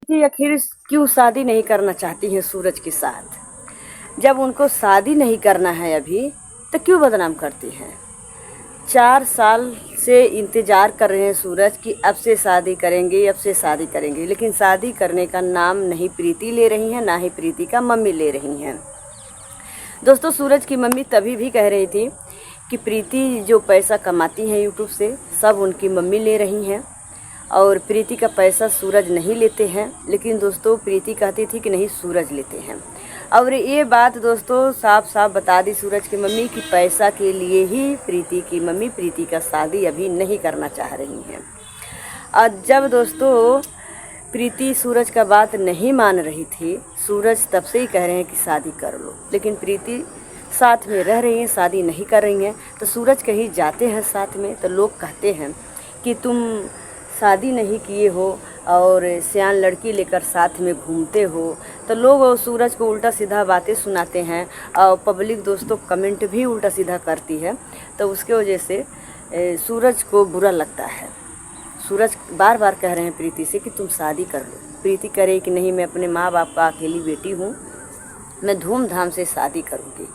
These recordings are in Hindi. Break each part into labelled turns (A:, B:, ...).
A: प्रीति आखिर क्यों शादी नहीं करना चाहती है सूरज के साथ। जब उनको शादी नहीं करना है अभी तो क्यों बदनाम करती है। 4 साल से इंतज़ार कर रहे हैं सूरज कि अब से शादी करेंगे, अब से शादी करेंगे, लेकिन शादी करने का नाम नहीं प्रीति ले रही हैं, ना ही प्रीति का मम्मी ले रही हैं। दोस्तों, सूरज की मम्मी तभी भी कह रही थी कि प्रीति जो पैसा कमाती हैं यूट्यूब से सब उनकी मम्मी ले रही हैं और प्रीति का पैसा सूरज नहीं लेते हैं। लेकिन दोस्तों, प्रीति कहती थी कि नहीं, सूरज लेते हैं। और ये बात दोस्तों साफ साफ बता दी सूरज की मम्मी कि पैसा के लिए ही प्रीति की मम्मी प्रीति का शादी अभी नहीं करना चाह रही हैं। और जब दोस्तों प्रीति सूरज का बात नहीं मान रही थी, सूरज तब से ही कह रहे हैं कि शादी कर लो, लेकिन प्रीति साथ में रह रही हैं, शादी नहीं कर रही हैं। तो सूरज कहीं जाते हैं साथ में तो लोग कहते हैं कि तुम शादी नहीं किए हो और सियान लड़की लेकर साथ में घूमते हो। तो लोग सूरज को उल्टा सीधा बातें सुनाते हैं और पब्लिक दोस्तों कमेंट भी उल्टा सीधा करती है। तो उसके वजह से सूरज को बुरा लगता है। सूरज बार बार कह रहे हैं प्रीति से कि तुम शादी कर लो। प्रीति करे कि नहीं, मैं अपने माँ बाप का अकेली बेटी हूँ, मैं धूमधाम से शादी करूँगी।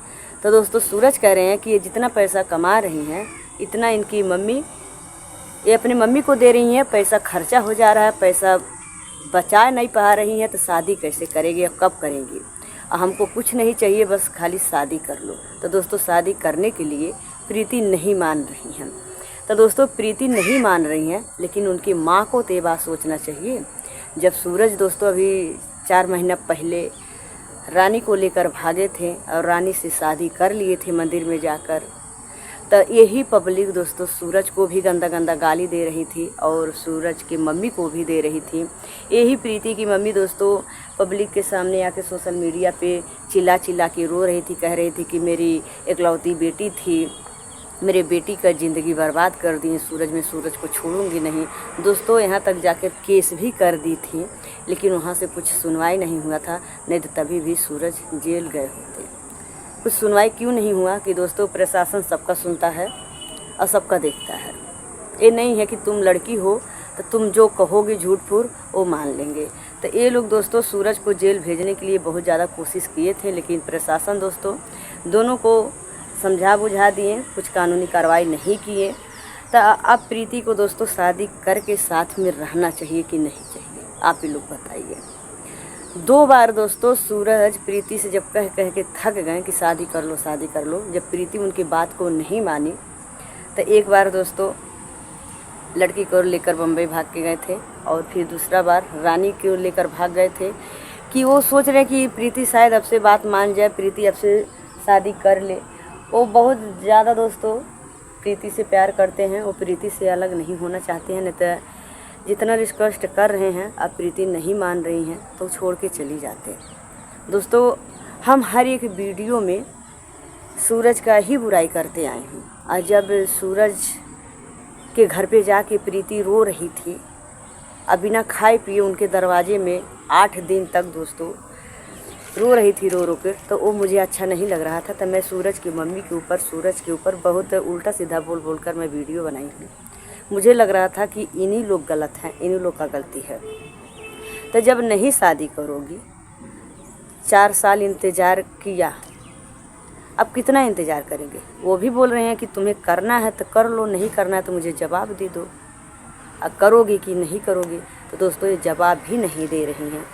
A: तो दोस्तों सूरज कह रहे हैं कि ये जितना पैसा कमा रही हैं इतना इनकी मम्मी, ये अपनी मम्मी को दे रही हैं, पैसा खर्चा हो जा रहा है, पैसा बचा नहीं पा रही हैं, तो शादी कैसे करेगी और कब करेंगी। हमको कुछ नहीं चाहिए, बस खाली शादी कर लो। तो दोस्तों शादी करने के लिए प्रीति नहीं मान रही हैं। तो दोस्तों प्रीति नहीं मान रही हैं, लेकिन उनकी माँ को तो ये बात सोचना चाहिए। जब सूरज दोस्तों अभी 4 महीना पहले रानी को लेकर भागे थे और रानी से शादी कर लिए थे मंदिर में जाकर, तो यही पब्लिक दोस्तों सूरज को भी गंदा गंदा गाली दे रही थी और सूरज की मम्मी को भी दे रही थी। यही प्रीति की मम्मी दोस्तों पब्लिक के सामने आके सोशल मीडिया पे चिल्ला चिल्ला के रो रही थी, कह रही थी कि मेरी इकलौती बेटी थी, मेरे बेटी का ज़िंदगी बर्बाद कर दी सूरज, में सूरज को छोड़ूंगी नहीं। दोस्तों यहाँ तक जाकर केस भी कर दी थी, लेकिन वहाँ से कुछ सुनवाई नहीं हुआ था, नहीं तो तभी भी सूरज जेल गए होते। कुछ सुनवाई क्यों नहीं हुआ कि दोस्तों प्रशासन सबका सुनता है और सबका देखता है। ये नहीं है कि तुम लड़की हो तो तुम जो कहोगे झूठ फूट वो मान लेंगे। तो ये लोग दोस्तों सूरज को जेल भेजने के लिए बहुत ज़्यादा कोशिश किए थे, लेकिन प्रशासन दोस्तों दोनों को समझा बुझा दिए, कुछ कानूनी कार्रवाई नहीं किए। तो अब प्रीति को दोस्तों शादी करके साथ में रहना चाहिए कि नहीं चाहिए, आप ही लोग बताइए। 2 बार दोस्तों सूरज प्रीति से जब कह कह के थक गए कि शादी कर लो शादी कर लो, जब प्रीति उनकी बात को नहीं मानी तो एक बार दोस्तों लड़की को लेकर बम्बई भाग के गए थे और फिर दूसरा बार रानी को लेकर भाग गए थे कि वो सोच रहे कि प्रीति शायद अब से बात मान जाए, प्रीति अब से शादी कर ले। वो बहुत ज़्यादा दोस्तों प्रीति से प्यार करते हैं, वो प्रीति से अलग नहीं होना चाहते हैं। नहीं तो जितना रिक्वेस्ट कर रहे हैं अब प्रीति नहीं मान रही हैं तो छोड़ के चली जाते हैं। दोस्तों हम हर एक वीडियो में सूरज का ही बुराई करते आए हैं, और जब सूरज के घर पे जाके प्रीति रो रही थी, अब बिना खाए पिए उनके दरवाजे में 8 दिन तक दोस्तों रो रही थी, रो रो कर, तो वो मुझे अच्छा नहीं लग रहा था। तो मैं सूरज की मम्मी के ऊपर, सूरज के ऊपर बहुत उल्टा सीधा बोल बोल कर मैं वीडियो बनाई हूँ। मुझे लग रहा था कि इन्हीं लोग गलत हैं, इन्हीं लोग का गलती है। तो जब नहीं शादी करोगी, 4 साल इंतज़ार किया, अब कितना इंतज़ार करेंगे। वो भी बोल रहे हैं कि तुम्हें करना है तो कर लो, नहीं करना है तो मुझे जवाब दे दो, अब करोगे कि नहीं करोगे। तो दोस्तों ये जवाब भी नहीं दे रही हैं।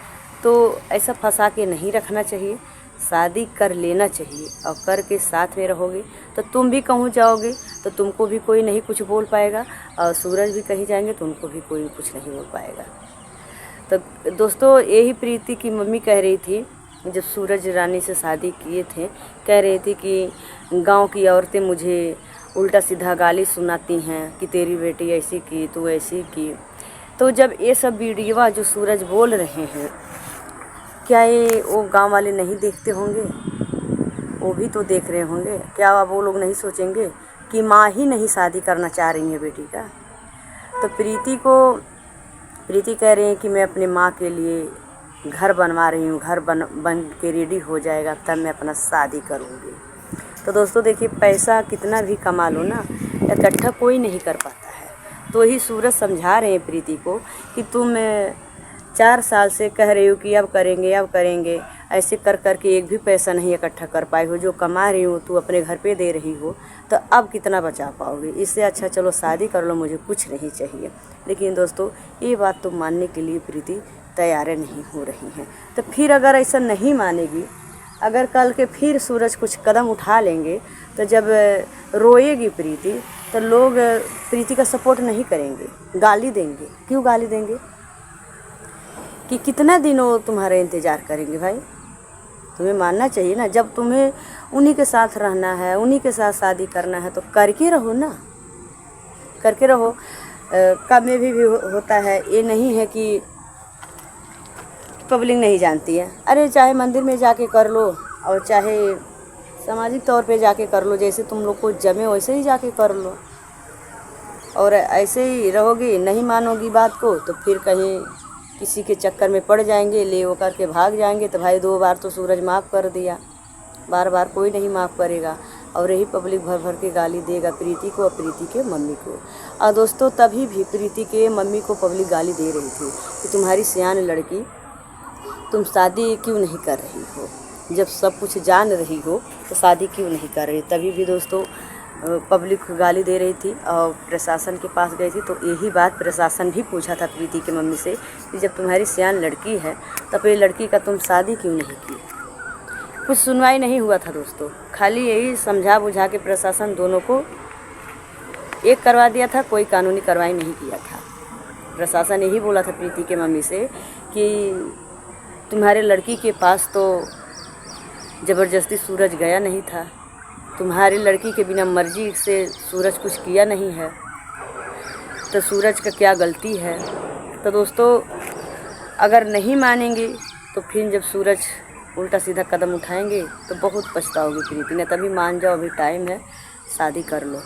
A: तो ऐसा फंसा के नहीं रखना चाहिए, शादी कर लेना चाहिए और करके साथ में रहोगे तो तुम भी कहूँ जाओगे तो तुमको भी कोई नहीं कुछ बोल पाएगा, और सूरज भी कहीं जाएंगे तो उनको भी कोई कुछ नहीं बोल पाएगा। तो दोस्तों यही प्रीति की मम्मी कह रही थी जब सूरज रानी से शादी किए थे, कह रही थी कि गांव की औरतें मुझे उल्टा सीधा गाली सुनाती हैं कि तेरी बेटी ऐसी की, तू ऐसी की। तो जब ये सब वीडियो जो सूरज बोल रहे हैं, क्या ये वो गांव वाले नहीं देखते होंगे? वो भी तो देख रहे होंगे। क्या वो लोग नहीं सोचेंगे कि माँ ही नहीं शादी करना चाह रही है बेटी का? तो प्रीति कह रही है कि मैं अपने माँ के लिए घर बनवा रही हूँ, घर बन के रेडी हो जाएगा तब मैं अपना शादी करूँगी। तो दोस्तों देखिए, पैसा कितना भी कमा लो ना, इकट्ठा कोई नहीं कर पाता है। तो ही सूरज समझा रहे हैं प्रीति को कि तुम 4 साल से कह रही हो कि अब करेंगे अब करेंगे, ऐसे कर कर के एक भी पैसा नहीं इकट्ठा कर पाई हो। जो कमा रही हो तू अपने घर पे दे रही हो, तो अब कितना बचा पाओगे? इससे अच्छा चलो शादी कर लो, मुझे कुछ नहीं चाहिए। लेकिन दोस्तों ये बात तो मानने के लिए प्रीति तैयार नहीं हो रही हैं। तो फिर अगर ऐसा नहीं मानेगी, अगर कल के फिर सूरज कुछ कदम उठा लेंगे, तो जब रोएगी प्रीति तो लोग प्रीति का सपोर्ट नहीं करेंगे, गाली देंगे। क्यों गाली देंगे? कि कितना दिन वो तुम्हारा इंतज़ार करेंगे भाई? तुम्हें मानना चाहिए ना, जब तुम्हें उन्हीं के साथ रहना है, उन्हीं के साथ शादी करना है, तो करके रहो ना, करके रहो। कब में भी होता है, ये नहीं है कि पब्लिक नहीं जानती है। अरे चाहे मंदिर में जाके कर लो और चाहे सामाजिक तौर पे जाके कर लो, जैसे तुम लोग को जमे वैसे ही जाके कर लो। और ऐसे ही रहोगी, नहीं मानोगी बात को, तो फिर कहीं किसी के चक्कर में पड़ जाएंगे, ले वो करके भाग जाएंगे। तो भाई 2 बार तो सूरज माफ़ कर दिया, बार बार कोई नहीं माफ़ करेगा। और यही पब्लिक भर भर के गाली देगा प्रीति को और प्रीति के मम्मी को। और दोस्तों तभी भी प्रीति के मम्मी को पब्लिक गाली दे रही थी कि तुम्हारी सियान लड़की, तुम शादी क्यों नहीं कर रही हो? जब सब कुछ जान रही हो तो शादी क्यों नहीं कर रही? तभी भी दोस्तों पब्लिक को गाली दे रही थी और प्रशासन के पास गई थी। तो यही बात प्रशासन भी पूछा था प्रीति की मम्मी से कि जब तुम्हारी सियान लड़की है तो फिर लड़की का तुम शादी क्यों नहीं की? कुछ सुनवाई नहीं हुआ था दोस्तों, खाली यही समझा बुझा के प्रशासन दोनों को एक करवा दिया था, कोई कानूनी कार्रवाई नहीं किया था। प्रशासन यही बोला था प्रीति के मम्मी से कि तुम्हारे लड़की के पास तो ज़बरदस्ती सूरज गया नहीं था, तुम्हारी लड़की के बिना मर्जी से सूरज कुछ किया नहीं है, तो सूरज का क्या गलती है? तो दोस्तों अगर नहीं मानेंगे तो फिर जब सूरज उल्टा सीधा कदम उठाएंगे तो बहुत पछताओगे प्रीति ने। तभी मान जाओ, अभी टाइम है, शादी कर लो।